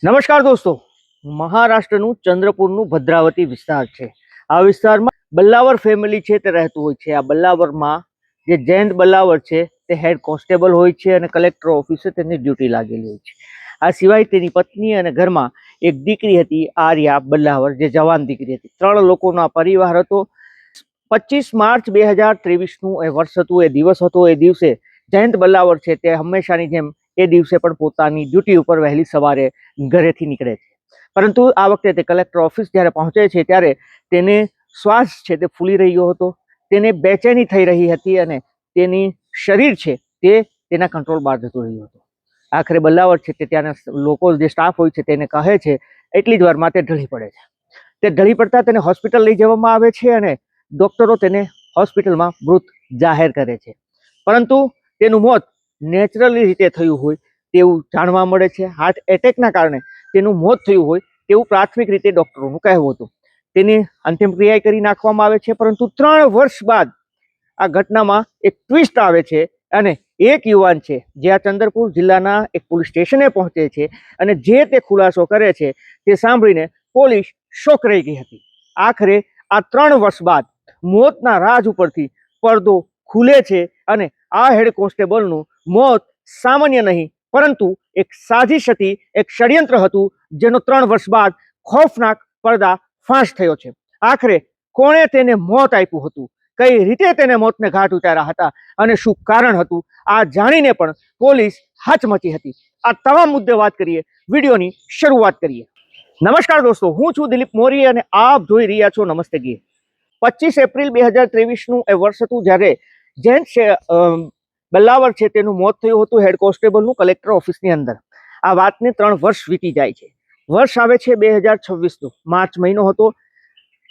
નમસ્કાર દોસ્તો, મહારાષ્ટ્રનું ચંદ્રપુરનું ભદ્રાવતી વિસ્તાર છે. આ વિસ્તારમાં બલ્લાવર ફેમિલી છે તે રહેતું હોય છે. આ બલ્લાવરમાં જે જયંત બલ્લાવર છે તે હેડ કોન્સ્ટેબલ હોય છે અને કલેક્ટર ઓફિસે તેની ડ્યુટી લાગેલી હોય છે. આ સિવાય તેની પત્ની અને ઘરમાં એક દીકરી હતી, આર્યા બલ્લાવર, જે જવાન દીકરી હતી. 3 લોકોનો આ પરિવાર હતો. 25 માર્ચ 2023નું એ વર્ષ હતું, એ દિવસ હતો. એ દિવસે જયંત બલ્લાવર છે તે હંમેશાની જેમ એ દિવસે પણ પોતાની ડ્યુટી ઉપર વહેલી સવારે ઘરેથી નીકળે છે. પરંતુ આ વખતે તે કલેક્ટર ઓફિસ જ્યારે પહોંચે છે ત્યારે તેને શ્વાસ છે તે ફૂલી રહ્યો હતો, તેને બેચેની થઈ રહી હતી અને તેની શરીર છે તે તેના કંટ્રોલ બહાર જતું રહ્યું હતું. આખરે બલ્લાવર છે તે ત્યાંના લોકો, જે સ્ટાફ હોય છે, તેને કહે છે એટલી જ વારમાં તે ઢળી પડે છે. તે ઢળી પડતા તેને હોસ્પિટલ લઈ જવામાં આવે છે અને ડોક્ટરો તેને હોસ્પિટલમાં મૃત જાહેર કરે છે. પરંતુ તેનું મોત નેચરલી રીતે થયું હોય તેવું જાણવા મળે છે. હાર્ટ એટેકના કારણે તેનું મોત થયું હોય તેવું પ્રાથમિક રીતે ડોક્ટરોનું કહેવું હતું. તેની અંતિમ ક્રિયા કરી નાખવામાં આવે છે. પરંતુ 3 વર્ષ બાદ આ ઘટનામાં એક ટ્વિસ્ટ આવે છે અને એક યુવાન છે જે આ ચંદ્રપુર જિલ્લાના એક પોલીસ સ્ટેશને પહોંચે છે અને જે તે ખુલાસો કરે છે તે સાંભળીને પોલીસ શોક રહી ગઈ હતી. આખરે આ 3 વર્ષ બાદ મોતના રાજ ઉપરથી પડદો ખુલે છે અને આ હેડ કોન્સ્ટેબલનું મોત સામાન્ય નહીં પરંતુ એક સાજિશ હતી, એક ષડયંત્ર હતું, જેનો 3 વર્ષ બાદ ખોફનાક પડદા ફાંસ થયો છે. આખરે કોણે તેને મોત આપ્યું હતું, કઈ રીતે તેને મોતને ઘાટ ઉતાર્યા હતા અને શું કારણ હતું, આ જાણીને પણ પોલીસ હચમચી હતી. આ તમામ મુદ્દે વાત કરીએ, વિડીયોની શરૂઆત કરીએ. નમસ્કાર દોસ્તો, હું છું દિલીપ મોરી અને આપ જોઈ રહ્યા છો નમસ્તે ગીર. 25 એપ્રિલ 2023નું એ વર્ષ હતું જ્યારે જયંત બલ્લાવર છે તેનું મોત થયું હતું હેડ કોન્સ્ટેબલનું કલેક્ટર ઓફિસની અંદર. આ વાતને 3 વર્ષ વીતી જાય છે. વર્ષ આવે છે 2026નું, માર્ચ મહિનો હતો.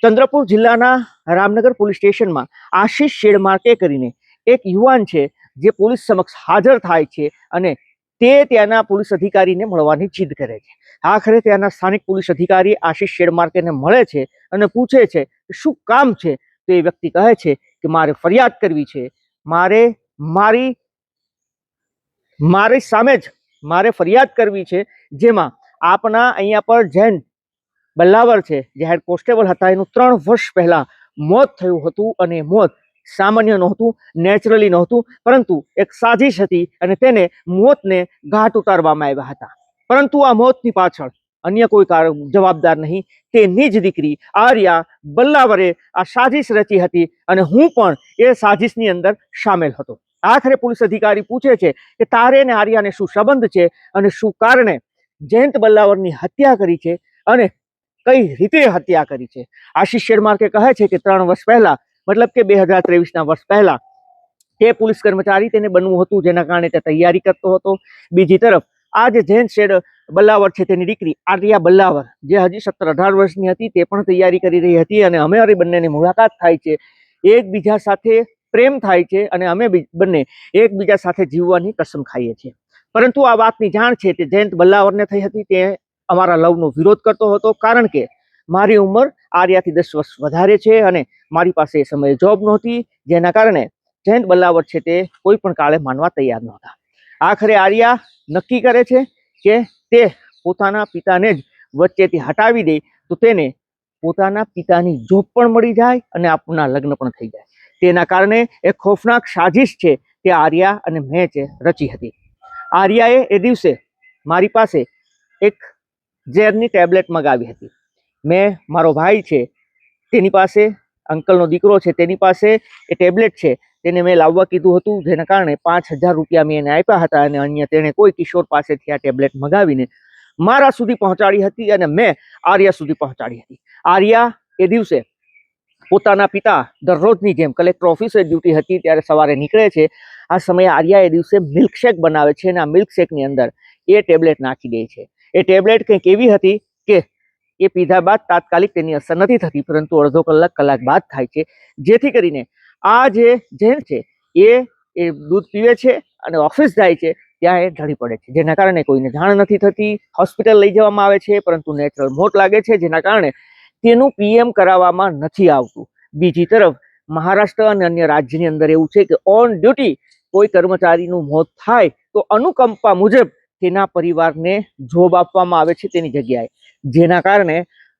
ચંદ્રપુર જિલ્લાના રામનગર પોલીસ સ્ટેશનમાં આશિષ શેડમાર્કે કરીને એક યુવાન છે જે પોલીસ સમક્ષ હાજર થાય છે અને તે ત્યાંના પોલીસ અધિકારીને મળવાની જીદ કરે છે. આખરે ત્યાંના સ્થાનિક પોલીસ અધિકારી આશિષ શેડમાર્કેને મળે છે અને પૂછે છે કે શું કામ છે. તો એ વ્યક્તિ કહે છે કે મારે ફરિયાદ કરવી છે, મારી સામે જ મારે ફરિયાદ કરવી છે, જેમાં આપના અહીંયા પર જયંત બલ્લાવર છે જે હેડ કોન્સ્ટેબલ હતા એનું 3 વર્ષ પહેલા મોત થયું હતું અને મોત સામાન્ય નહોતું, નેચરલી નહોતું, પરંતુ એક સાજિશ હતી અને તેને મોતને ઘાટ ઉતારવામાં આવ્યા હતા. પરંતુ આ મોતની પાછળ અન્ય કોઈ જવાબદાર નહીં, તેની જ દીકરી આર્યા બલ્લાવરે આ સાજિશ રચી હતી અને હું પણ એ સાજિશની અંદર સામેલ હતો. આખરે પોલીસ અધિકારી પૂછે છે કે તારે ને આર્યાને શું સંબંધ છે અને શું કારણે જયંત બલ્લાવરની હત્યા કરી છે અને કઈ રીતે હત્યા કરી છે. આશિષ શેડમાર્કે કહે છે કે 3 વર્ષ પહેલા, મતલબ કે 2023ના વર્ષ પહેલા તે પોલીસ કર્મચારી તેને બનવું હતું, જેના કારણે તે તૈયારી કરતો હતો. બીજી તરફ આ જે જયંત બલ્લાવર છે તેની દીકરી આર્યા બલ્લાવર, જે હજી 17-18 વર્ષની હતી, તે પણ તૈયારી કરી રહી હતી અને અમારી બંનેની મુલાકાત થાય છે, એકબીજા સાથે પ્રેમ થાય છે અને અમે બંને એકબીજા સાથે જીવવાની કસમ ખાઈએ છીએ. પરંતુ આ વાતની જાણ છે તે જયંત બલ્લાવરને થઈ હતી. તે અમારા લવનો વિરોધ કરતો હતો, કારણ કે મારી ઉંમર આર્યાથી 10 વર્ષ વધારે છે અને મારી પાસે એ સમયે જોબ નહોતી, જેના કારણે જયંત બલ્લાવર છે તે કોઈ પણ કાળે માનવા તૈયાર નહોતા. આખરે આર્યા નક્કી કરે છે કે તે પોતાના પિતાને જ વચ્ચેથી હટાવી દે તો તેને પોતાના પિતાની જોબ પણ મળી જાય અને આપના લગ્ન પણ થઈ જાય. તેના કારણે એક ખોફનાક સાજિશ છે તે આર્યા અને મેં રચી હતી. આર્યાએ એ દિવસે મારી પાસે એક ઝેરની ટેબ્લેટ મંગાવી હતી. મેં, મારો ભાઈ છે તેની પાસે, અંકલનો દીકરો છે તેની પાસે એ ટેબ્લેટ છે, તેને મેં લાવવા કીધું હતું, જેના કારણે 5000 રૂપિયા મેં એને આપ્યા હતા અને અન્ય તેણે કોઈ કિશોર પાસેથી આ ટેબ્લેટ મંગાવીને મારા સુધી પહોંચાડી હતી અને મેં આર્યા સુધી પહોંચાડી હતી. આર્યા એ દિવસે પોતાના પિતા દરરોજની જેમ કલેક્ટર ઓફિસે ડ્યુટી હતી ત્યારે સવારે નીકળે છે. આ સમયે આર્યા એ દિવસે મિલ્કશેક બનાવે છે અને આ મિલ્કશેકની અંદર એ ટેબ્લેટ નાખી દે છે. એ ટેબ્લેટ કંઈક એવી હતી કે એ પીધા બાદ તાત્કાલિક તેની અસર નથી થતી, પરંતુ અડધો કલાક બાદ થાય છે, જેથી કરીને આ જે જયંત છે એ દૂધ પીવે છે અને ઓફિસ જાય છે ત્યાં એ ઢળી પડે છે, જેના કારણે કોઈને જાણ નથી થતી. હોસ્પિટલ લઈ જવામાં આવે છે પરંતુ નેચરલ મોત લાગે છે, જેના કારણે તેનું પીએમ કરાવવામાં નથી આવતું. બીજી તરફ મહારાષ્ટ્ર અને અન્ય રાજ્યની અંદર એવું છે કે ઓન ડ્યુટી કોઈ કર્મચારીનું મોત થાય તો અનુકંપા મુજબ તેના પરિવારને જોબ આપવામાં આવે છે તેની જગ્યાએ, જેના કારણે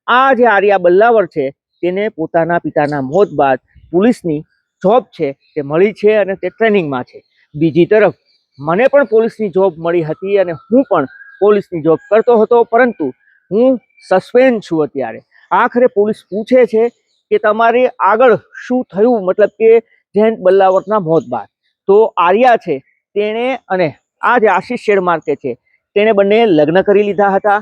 આ જે આર્યા બલ્લાવર છે તેને પોતાના પિતાના મોત બાદ પોલીસની જોબ છે તે મળી છે અને તે ટ્રેનિંગમાં છે. બીજી તરફ મને પણ પોલીસની જોબ મળી હતી અને હું પણ પોલીસની જોબ કરતો હતો, પરંતુ હું સસ્પેન્ડ છું અત્યારે. આખરે પોલીસ પૂછે છે કે તમારે આગળ શું થયું, મતલબ કે જયંત બલ્લાવરના મોત બાદ. તો આર્યા છે તેણે અને આ જે આશીષ શેરમાર્કે છે તેણે બંને લગ્ન કરી લીધા હતા.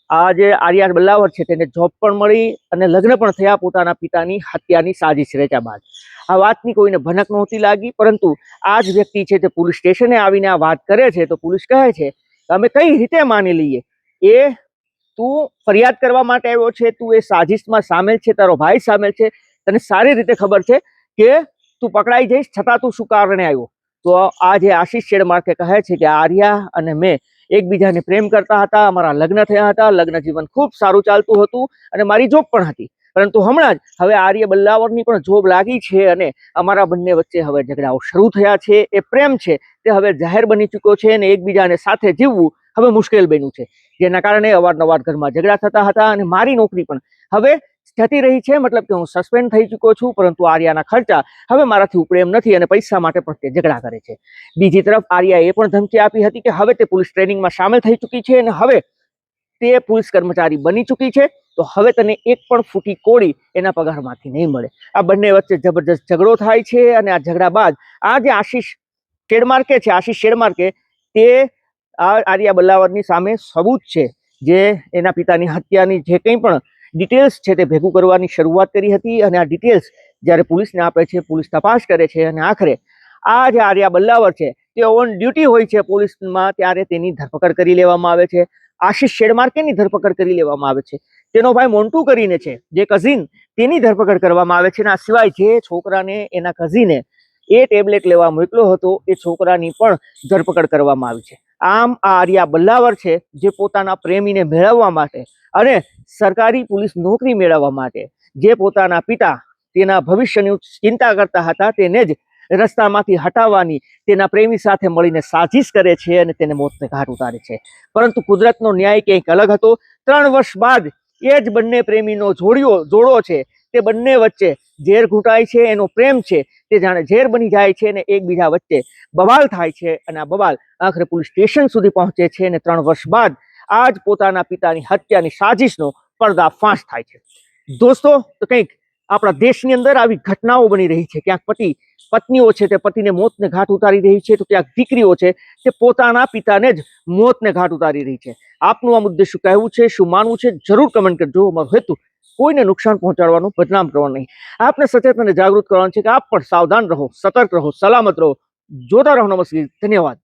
આ જે આર્યા બલ્લાવર છે તેને જોબ પણ મળી અને લગ્ન પણ થયા પોતાના પિતાની હત્યાની સાજિશ રચ્યા બાદ. આ વાતની કોઈને ભનક નહોતી લાગી, પરંતુ આ જ વ્યક્તિ છે તે પોલીસ સ્ટેશને આવીને આ વાત કરે છે તો પોલીસ કહે છે અમે કઈ રીતે માની લઈએ, એ તું ફરિયાદ કરવા માટે આવ્યો છે, તું એ સાજિશમાં સામેલ છે, તારો ભાઈ સામેલ છે, તને સારી રીતે ખબર છે કે તું પકડાઈ જઈશ, છતાં તું શું કારણે આવ્યો. તો આ જે આશીષ શેરમાર્કે કહે છે કે આર્યા અને મેં એકબીજાને પ્રેમ કરતા હતા, અમારા લગ્ન થયા હતા, લગ્ન જીવન ખૂબ સારું ચાલતું હતું અને મારી જોબ પણ હતી, પરંતુ હમણાં જ હવે આર્ય બલ્લાવરની પણ જોબ લાગી છે અને અમારા બંને વચ્ચે હવે ઝઘડાઓ શરૂ થયા છે. એ પ્રેમ છે તે હવે જાહેર બની ચૂક્યો છે અને એકબીજાને સાથે જીવવું હવે મુશ્કેલ બન્યું છે, જેના કારણે અવારનવાર ઘરમાં ઝઘડા થતા હતા અને મારી નોકરી પણ હવે જતી રહી છે. મતલબ કે હું સસ્પેન્ડ થઈ ચૂક્યો છું, પરંતુ આર્યાના ખર્ચા હવે મારાથી ઉપડે એમ નથી અને પૈસા માટે પણ તે ઝઘડા કરે છે. બીજી તરફ આર્યાએ પણ ધમકી આપી હતી કે હવે તે પોલીસ ટ્રેનિંગમાં સામેલ થઈ ચૂકી છે અને હવે તે પોલીસ કર્મચારી બની ચૂકી છે, તો હવે તને એક પણ ફૂટી કોડી એના પગારમાંથી નહીં મળે. આ બંને વચ્ચે જબરજસ્ત ઝઘડો થાય છે અને આ ઝઘડા બાદ આ જે આશીષ શેરમાર્કે તે આ આર્યા બલ્લાવરની સામે સબૂત છે, જે એના પિતાની હત્યાની જે કંઈ પણ ડિટેલ્સ છે તે ભેગું કરવાની શરૂઆત કરી હતી અને આ ડિટેલ્સ જ્યારે પોલીસને આપે છે, પોલીસ તપાસ કરે છે અને આખરે આ જે આર્યા બલ્લાવર છે તે ઓન ડ્યુટી હોય છે પોલીસમાં, ત્યારે તેની ધરપકડ કરી લેવામાં આવે છે. આશીષ શેરમાર્કેની ધરપકડ કરી લેવામાં આવે છે. તેનો ભાઈ મોન્ટુ કરીને છે જે કઝિન, તેની ધરપકડ કરવામાં આવે છે. અને આ સિવાય જે છોકરાને એના કઝિને એ ટેબ્લેટ લેવા મોકલ્યો હતો એ છોકરાની પણ ધરપકડ કરવામાં આવી છે. આમ આ આર્યા બલ્લાવર છે જે પોતાના પ્રેમીને મેળવવા માટે અને સરકારી પોલીસ નોકરી મેળવવા માટે, જે પોતાના પિતા તેના ભવિષ્યની ચિંતા કરતા હતા તેને જ રસ્તામાંથી હટાવવાની તેના પ્રેમી સાથે મળીને સાજિશ કરે છે અને તેને મોતને ઘાટ ઉતારે છે. પરંતુ કુદરતનો ન્યાય કંઈક અલગ હતો. 3 વર્ષ બાદ એ જ બંને પ્રેમીનો જોડો છે તે બંને વચ્ચે ઝેર ઘૂંટાય છે. એનો પ્રેમ છે તે જાણે ઝેર બની જાય છે અને એકબીજા વચ્ચે બવાલ થાય છે અને આ બવાલ આખરે પોલીસ સ્ટેશન સુધી પહોંચે છે અને 3 વર્ષ બાદ આ જ પોતાના પિતાની હત્યાની સાજિશનો પર્દાફાશ થાય છે. દોસ્તો, તો કંઈક આપણા દેશની અંદર આવી ઘટનાઓ બની રહી છે. ક્યાંક પત્નીઓ છે તે પતિને મોતને ઘાટ ઉતારી રહી છે, તો ક્યાંક દીકરીઓ છે તે પોતાના પિતાને જ મોતને ઘાટ ઉતારી રહી છે. આપનું આ મુદ્દે શું કહેવું છે, શું માનવું છે, જરૂર કમેન્ટ કરજો. અમારો હેતુ કોઈને નુકસાન પહોંચાડવાનું, બદનામ કરવાનું નહીં, આપને સચેત અને જાગૃત કરવાનું છે કે આપ પણ સાવધાન રહો, સતર્ક રહો, સલામત રહો. જોતા રહો નમસ્કાર. ધન્યવાદ.